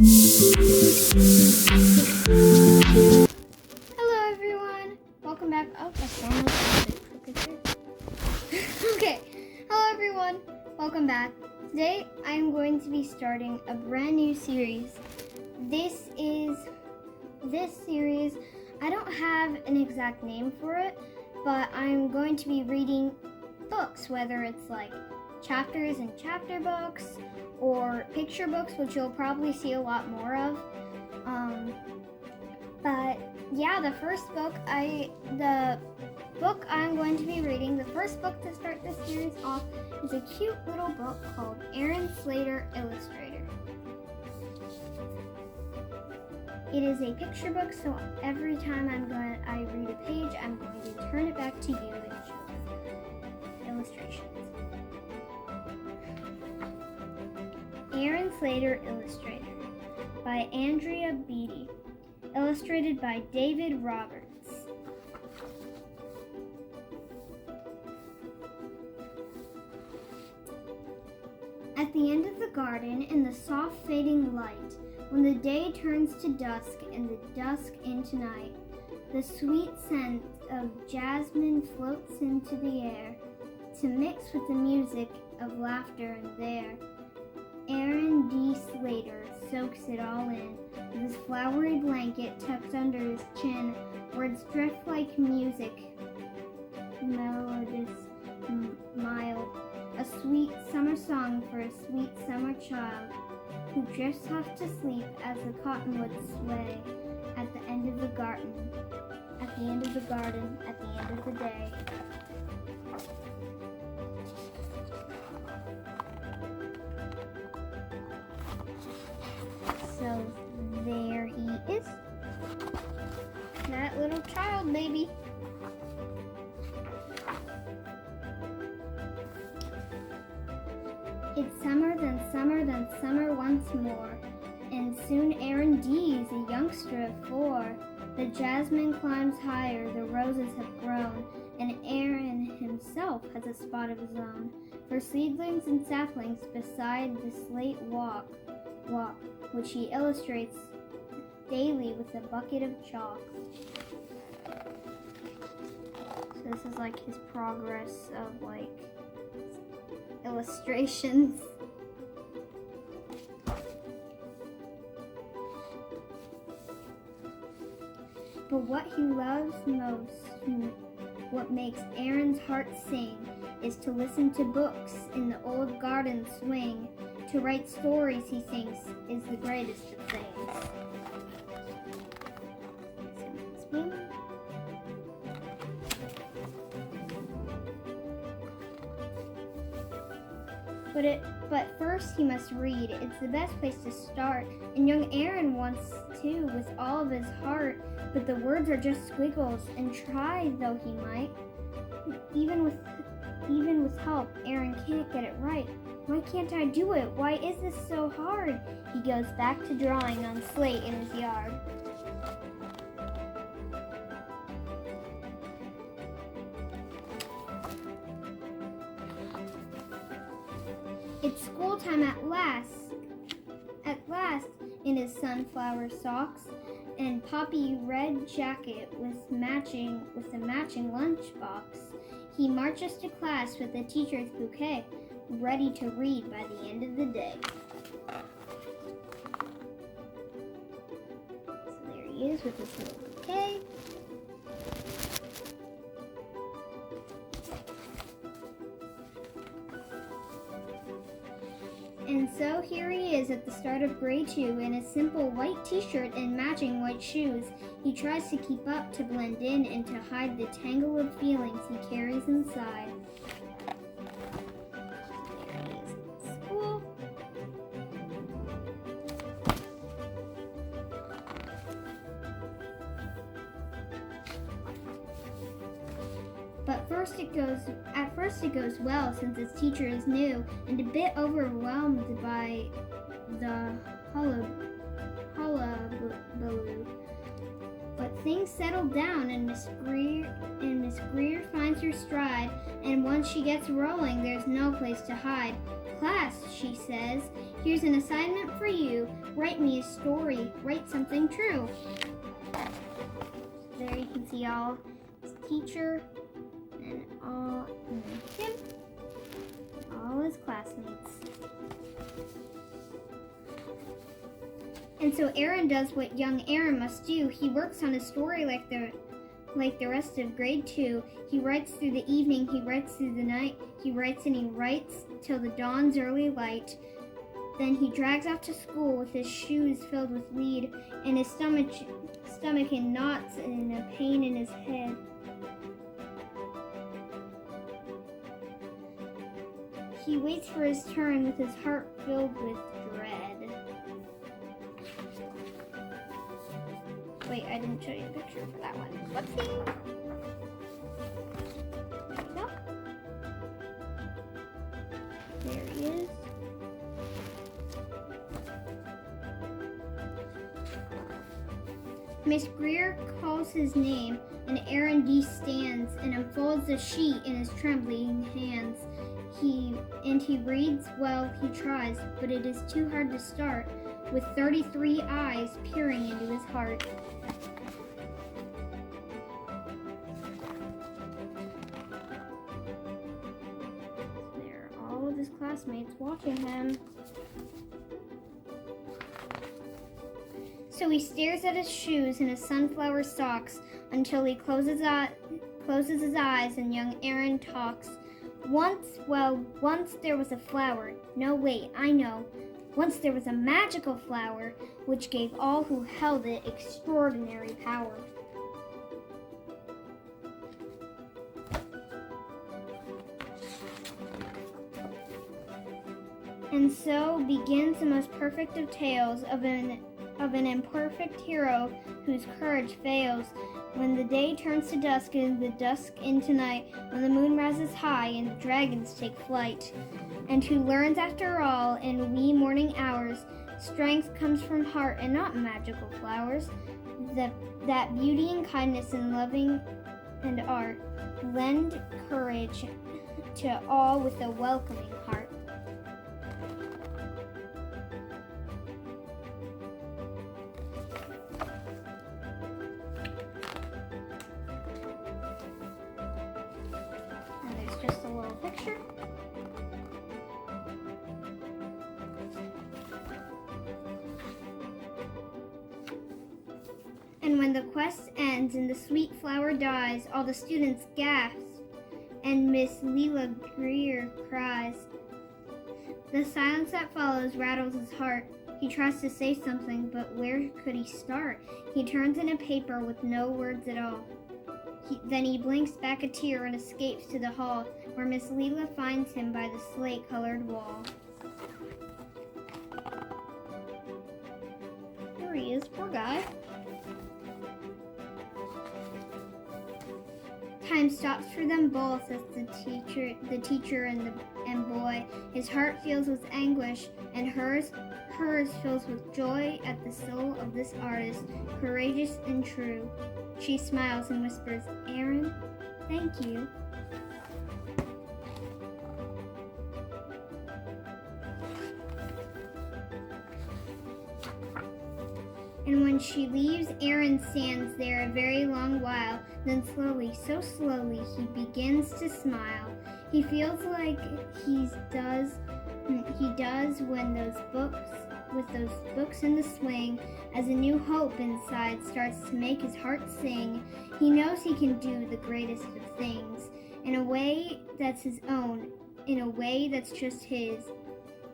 Hello everyone, welcome back. Oh, that's wrong. Okay, hello everyone, welcome back. Today I am going to be starting a brand new series. This series, I don't have an exact name for it, but I'm going to be reading books, whether it's like chapters and chapter books or picture books, which you'll probably see a lot more of. But yeah, the book I'm going to be reading, the first book to start this series off, is a cute little book called Aaron Slater Illustrator. It is a picture book, so every time I read a page, I'm going to turn it back to you and show illustrations. Aaron Slater Illustrator by Andrea Beatty. Illustrated by David Roberts. At the end of the garden, in the soft fading light, when the day turns to dusk and the dusk into night, the sweet scent of jasmine floats into the air to mix with the music of laughter, and there Aaron D. Slater soaks it all in, with his flowery blanket tucked under his chin. Words drift like music, melodious, mild, a sweet summer song for a sweet summer child who drifts off to sleep as the cottonwoods sway at the end of the garden, at the end of the garden, at the end of the day. So there he is, that little child baby. It's summer, then summer, then summer once more, and soon Aaron D. is a youngster of 4. The jasmine climbs higher, the roses have grown, and Aaron himself has a spot of his own. For seedlings and saplings beside the slate walk, which he illustrates daily with a bucket of chalk. So this is like his progress of like illustrations. But what he loves most, what makes Aaron's heart sing, is to listen to books in the old garden swing. To write stories, he thinks, is the greatest of things. But first he must read. It's the best place to start. And young Aaron wants to with all of his heart, but the words are just squiggles, and try though he might, even with help, Aaron can't get it right. Why can't I do it? Why is this so hard? He goes back to drawing on slate in his yard. It's school time at last in his sunflower socks and poppy red jacket with a matching lunchbox. He marches to class with the teacher's bouquet, ready to read by the end of the day. So there he is with his little bouquet. And so here he is at the start of grade 2 in a simple white t-shirt and matching white shoes. He tries to keep up, to blend in, and to hide the tangle of feelings he carries inside. There he is at school. But at first it goes well, since his teacher is new and a bit overwhelmed by the hullabaloo. But things settle down, and Miss Greer finds her stride, and once she gets rolling, there's no place to hide. Class, she says, here's an assignment for you. Write me a story. Write something true. There you can see all his teacher and him, all his classmates. And so Aaron does what young Aaron must do. He works on a story like the rest of grade 2. He writes through the evening, he writes through the night, he writes till the dawn's early light. Then he drags off to school with his shoes filled with lead and his stomach in knots and a pain in his head. He waits for his turn with his heart filled with dread. Wait, I didn't show you the picture for that one. Whoopsie! There you go. There he is. Miss Greer calls his name, and Aaron D. stands and unfolds the sheet in his trembling hands. He reads well, he tries, but it is too hard to start, with 33 eyes peering into his heart. There are all of his classmates watching him. So he stares at his shoes and his sunflower socks until he closes his eyes and young Aaron talks. Once there was a flower. No, wait, I know. Once there was a magical flower which gave all who held it extraordinary power. And so begins the most perfect of tales of an imperfect hero whose courage fails. When the day turns to dusk and the dusk into night, when the moon rises high and the dragons take flight, and who learns after all in wee morning hours, strength comes from heart and not magical flowers, that beauty and kindness and loving and art lend courage to all with a welcoming heart. Just a little picture. And when the quest ends and the sweet flower dies, all the students gasp, and Miss Leela Greer cries. The silence that follows rattles his heart. He tries to say something, but where could he start? He turns in a paper with no words at all. Then he blinks back a tear and escapes to the hall, where Miss Leela finds him by the slate-colored wall. There he is, poor guy. Time stops for them both as the teacher and boy. His heart fills with anguish, and hers fills with joy at the soul of this artist, courageous and true. She smiles and whispers, "Aaron, thank you." And when she leaves, Aaron stands there a very long while. Then slowly, so slowly, he begins to smile. He feels like he does when with those books in the swing, as a new hope inside starts to make his heart sing. He knows he can do the greatest of things, in a way that's his own, in a way that's just his.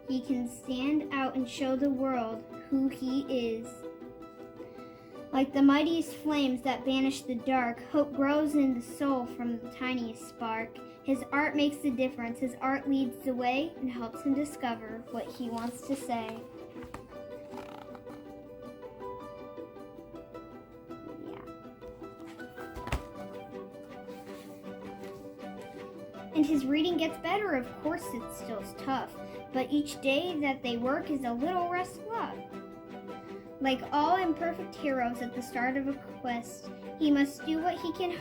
He can stand out and show the world who he is. Like the mightiest flames that banish the dark, hope grows in the soul from the tiniest spark. His art makes the difference. His art leads the way and helps him discover what he wants to say. And his reading gets better. Of course, it's still tough, but each day that they work is a little less luck. Like all imperfect heroes at the start of a quest, he must do what he can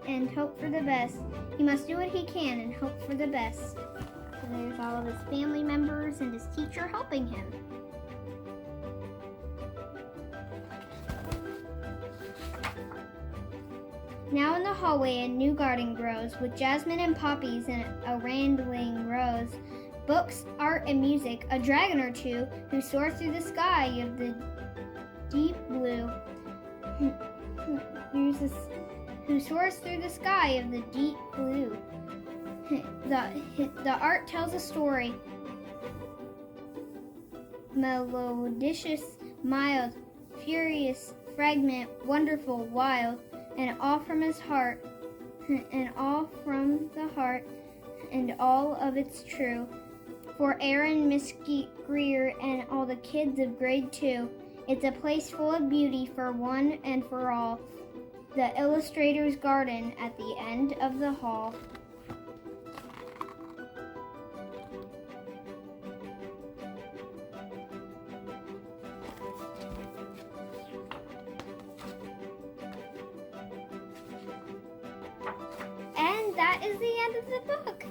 and hope for the best. He must do what he can and hope for the best. So there's all of his family members and his teacher helping him. Now in the hallway a new garden grows, with jasmine and poppies in a rambling rows. Books, art, and music, a dragon or two, who soars through the sky of the deep blue. Who soars through the sky of the deep blue. The art tells a story, melodious, mild, furious, fragment, wonderful, wild, and all from his heart, and all from the heart, and all of it's true. For Aaron, Miss Greer, and all the kids of grade 2, it's a place full of beauty for one and for all. The Illustrator's Garden at the end of the hall. And that is the end of the book.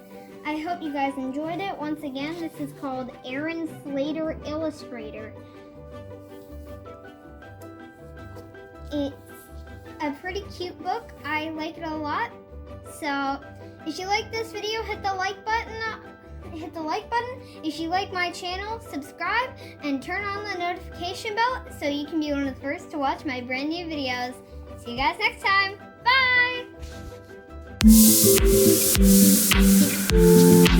I hope you guys enjoyed it. Once again, this is called Aaron Slater Illustrator. It's a pretty cute book. I like it a lot. So if you like this video, hit the like button. If you like my channel, subscribe and turn on the notification bell so you can be one of the first to watch my brand new videos. See you guys next time. Bye!